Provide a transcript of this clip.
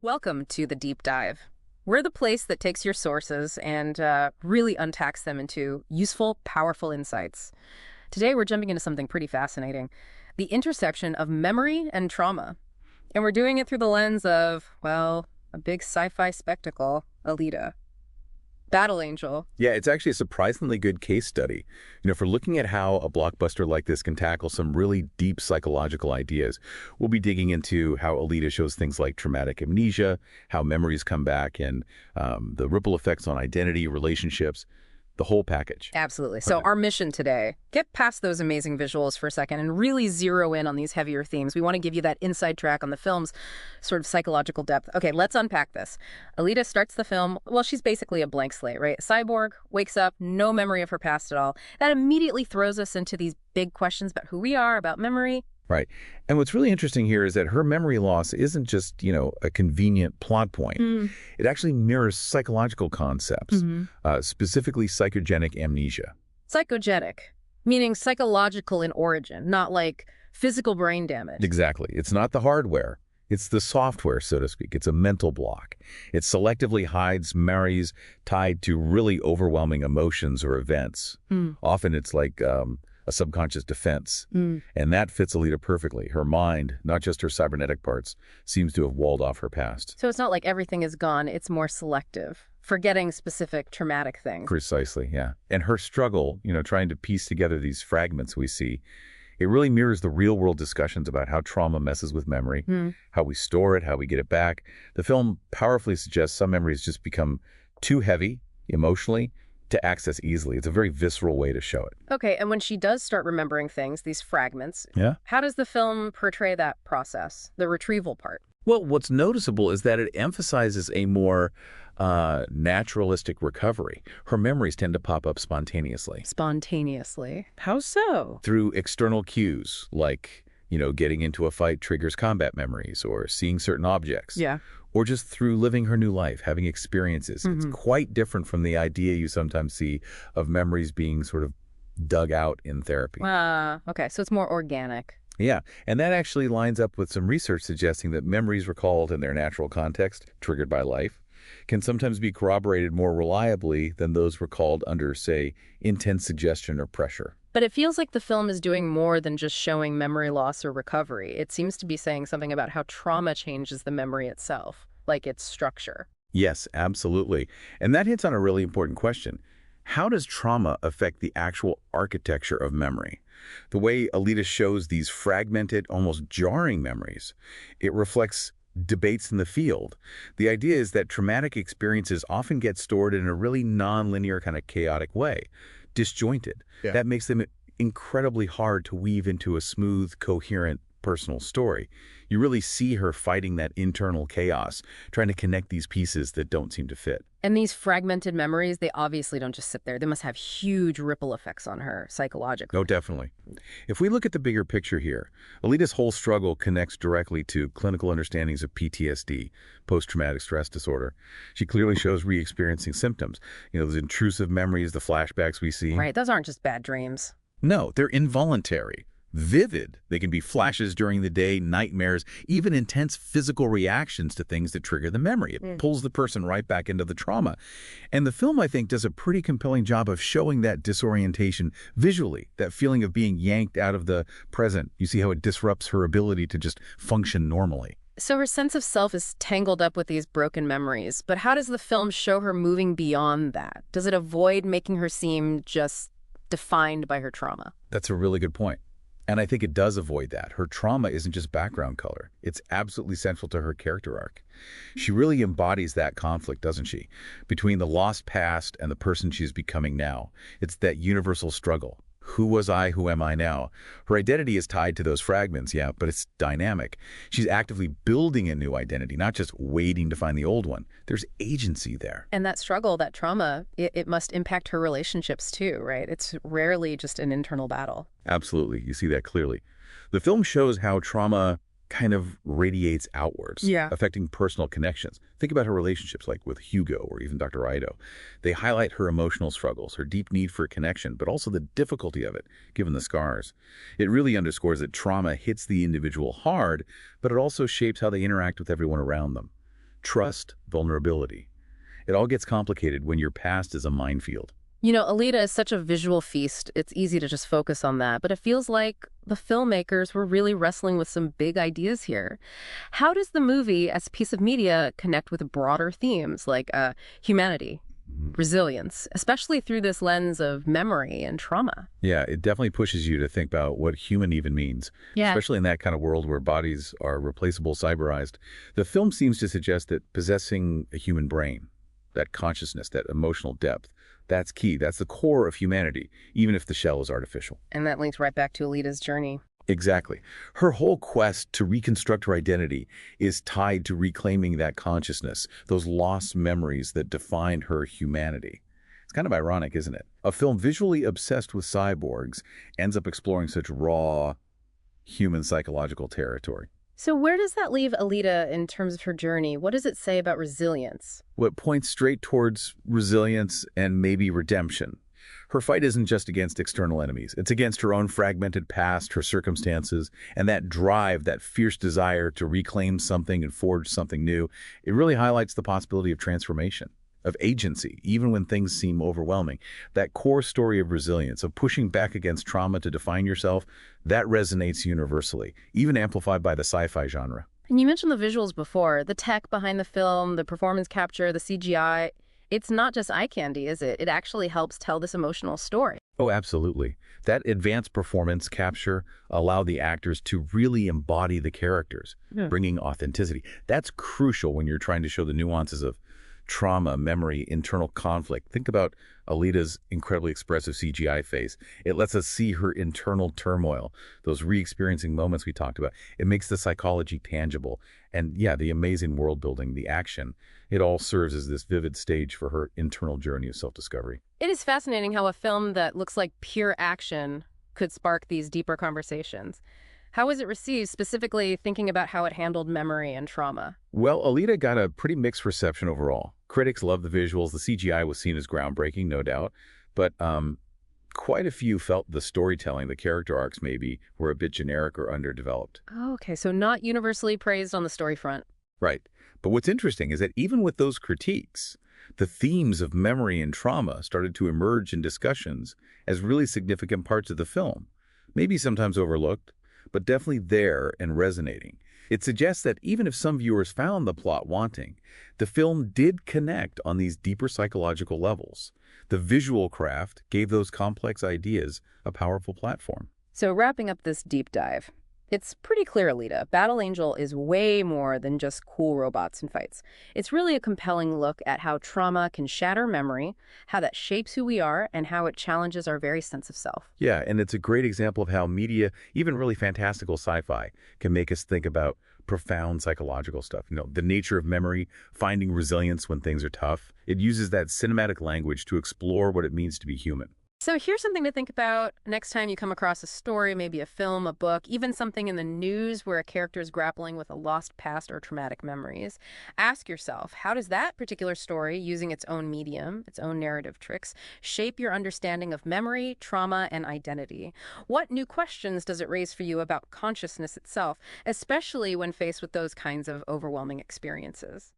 Welcome to the Deep Dive. We're the place that takes your sources and really untacks them into useful, powerful insights. Today, we're jumping into something pretty fascinating, the intersection of memory and trauma. And we're doing it through the lens of, well, a big sci-fi spectacle, Alita. Battle Angel. Yeah, it's actually a surprisingly good case study. For looking at how a blockbuster like this can tackle some really deep psychological ideas, we'll be digging into how Alita shows things like traumatic amnesia, how memories come back, and the ripple effects on identity, relationships, the whole package. Absolutely. So our mission today, get past those amazing visuals for a second and really zero in on these heavier themes. We want to give you that inside track on the film's sort of psychological depth. Okay, let's unpack this. Alita starts the film, well, she's basically a blank slate, right? Cyborg, wakes up, no memory of her past at all. That immediately throws us into these big questions about who we are, about memory. Right. And what's really interesting here is that her memory loss isn't just, a convenient plot point. It actually mirrors psychological concepts, specifically psychogenic amnesia. Psychogenic, meaning psychological in origin, not like physical brain damage. Exactly. It's not the hardware. It's the software, so to speak. It's a mental block. It selectively hides memories tied to really overwhelming emotions or events. Often it's like a subconscious defense. And that fits Alita perfectly. Her mind, not just her cybernetic parts, seems to have walled off her past. So it's not like everything is gone, it's more selective, forgetting specific traumatic things. Precisely, yeah. And her struggle, trying to piece together these fragments we see, it really mirrors the real-world discussions about how trauma messes with memory, how we store it, how we get it back. The film powerfully suggests some memories just become too heavy emotionally to access easily. It's a very visceral way to show it. Okay, and when she does start remembering things, these fragments, how does the film portray that process, the retrieval part? Well, what's noticeable is that it emphasizes a more naturalistic recovery. Her memories tend to pop up spontaneously. Spontaneously? How so? Through external cues, like, getting into a fight triggers combat memories, or seeing certain objects. Yeah. Or just through living her new life, having experiences. It's quite different from the idea you sometimes see of memories being sort of dug out in therapy. Okay, so it's more organic. Yeah, and that actually lines up with some research suggesting that memories recalled in their natural context, triggered by life, can sometimes be corroborated more reliably than those recalled under, say, intense suggestion or pressure. But it feels like the film is doing more than just showing memory loss or recovery. It seems to be saying something about how trauma changes the memory itself, like its structure. Yes, absolutely. And that hits on a really important question. How does trauma affect the actual architecture of memory? The way Alita shows these fragmented, almost jarring memories, it reflects debates in the field. The idea is that traumatic experiences often get stored in a really non-linear kind of chaotic way, disjointed. Yeah. That makes them incredibly hard to weave into a smooth, coherent personal story. You really see her fighting that internal chaos, trying to connect these pieces that don't seem to fit. And these fragmented memories, they obviously don't just sit there. They must have huge ripple effects on her psychologically. Oh, definitely. If we look at the bigger picture here, Alita's whole struggle connects directly to clinical understandings of PTSD, post-traumatic stress disorder. She clearly shows re-experiencing symptoms. Those intrusive memories, the flashbacks we see. Right, those aren't just bad dreams. No, they're involuntary. Vivid. They can be flashes during the day, nightmares, even intense physical reactions to things that trigger the memory. It pulls the person right back into the trauma. And the film, I think, does a pretty compelling job of showing that disorientation visually, that feeling of being yanked out of the present. You see how it disrupts her ability to just function normally. So her sense of self is tangled up with these broken memories. But how does the film show her moving beyond that? Does it avoid making her seem just defined by her trauma? That's a really good point. And I think it does avoid that. Her trauma isn't just background color. It's absolutely central to her character arc. She really embodies that conflict, doesn't she? Between the lost past and the person she's becoming now. It's that universal struggle. Who was I? Who am I now? Her identity is tied to those fragments, yeah, but it's dynamic. She's actively building a new identity, not just waiting to find the old one. There's agency there. And that struggle, that trauma, it must impact her relationships too, right? It's rarely just an internal battle. Absolutely. You see that clearly. The film shows how trauma kind of radiates outwards, affecting personal connections. Think about her relationships like with Hugo or even Dr. Ido. They highlight her emotional struggles, her deep need for connection, but also the difficulty of it, given the scars. It really underscores that trauma hits the individual hard, but it also shapes how they interact with everyone around them. trust, vulnerability. It all gets complicated when your past is a minefield. You know, Alita is such a visual feast. It's easy to just focus on that, but it feels like the filmmakers were really wrestling with some big ideas here. How does the movie, as a piece of media, connect with broader themes like humanity, resilience, especially through this lens of memory and trauma? Yeah, it definitely pushes you to think about what human even means, Yeah. especially in that kind of world where bodies are replaceable, cyberized. The film seems to suggest that possessing a human brain, that consciousness, that emotional depth, that's key. That's the core of humanity, even if the shell is artificial. And that links right back to Alita's journey. Exactly. Her whole quest to reconstruct her identity is tied to reclaiming that consciousness, those lost memories that defined her humanity. It's kind of ironic, isn't it? A film visually obsessed with cyborgs ends up exploring such raw, human psychological territory. So where does that leave Alita in terms of her journey? What does it say about resilience? What points straight towards resilience and maybe redemption. Her fight isn't just against external enemies. It's against her own fragmented past, her circumstances, and that drive, that fierce desire to reclaim something and forge something new. It really highlights the possibility of transformation, of agency, even when things seem overwhelming. That core story of resilience, of pushing back against trauma to define yourself, that resonates universally, even amplified by the sci-fi genre. And you mentioned the visuals before, the tech behind the film, the performance capture, the CGI. It's not just eye candy, is it? It actually helps tell this emotional story. Oh, absolutely. That advanced performance capture allowed the actors to really embody the characters, bringing authenticity. That's crucial when you're trying to show the nuances of trauma, memory, internal conflict. Think about Alita's incredibly expressive CGI face. It lets us see her internal turmoil, those re-experiencing moments we talked about. It makes the psychology tangible. And yeah, the amazing world building, the action, it all serves as this vivid stage for her internal journey of self-discovery. It is fascinating how a film that looks like pure action could spark these deeper conversations. How was it received, specifically thinking about how it handled memory and trauma? Well, Alita got a pretty mixed reception overall. Critics loved the visuals. The CGI was seen as groundbreaking, no doubt. But quite a few felt the storytelling, the character arcs maybe, were a bit generic or underdeveloped. Oh, okay, so not universally praised on the story front. Right. But what's interesting is that even with those critiques, the themes of memory and trauma started to emerge in discussions as really significant parts of the film. Maybe sometimes overlooked, but definitely there and resonating. It suggests that even if some viewers found the plot wanting, the film did connect on these deeper psychological levels. The visual craft gave those complex ideas a powerful platform. So wrapping up this deep dive, it's pretty clear, Alita, Battle Angel is way more than just cool robots and fights. It's really a compelling look at how trauma can shatter memory, how that shapes who we are, and how it challenges our very sense of self. Yeah, and it's a great example of how media, even really fantastical sci-fi, can make us think about profound psychological stuff. You know, the nature of memory, finding resilience when things are tough. It uses that cinematic language to explore what it means to be human. So here's something to think about next time you come across a story, maybe a film, a book, even something in the news where a character is grappling with a lost past or traumatic memories. Ask yourself, how does that particular story, using its own medium, its own narrative tricks, shape your understanding of memory, trauma, and identity? What new questions does it raise for you about consciousness itself, especially when faced with those kinds of overwhelming experiences?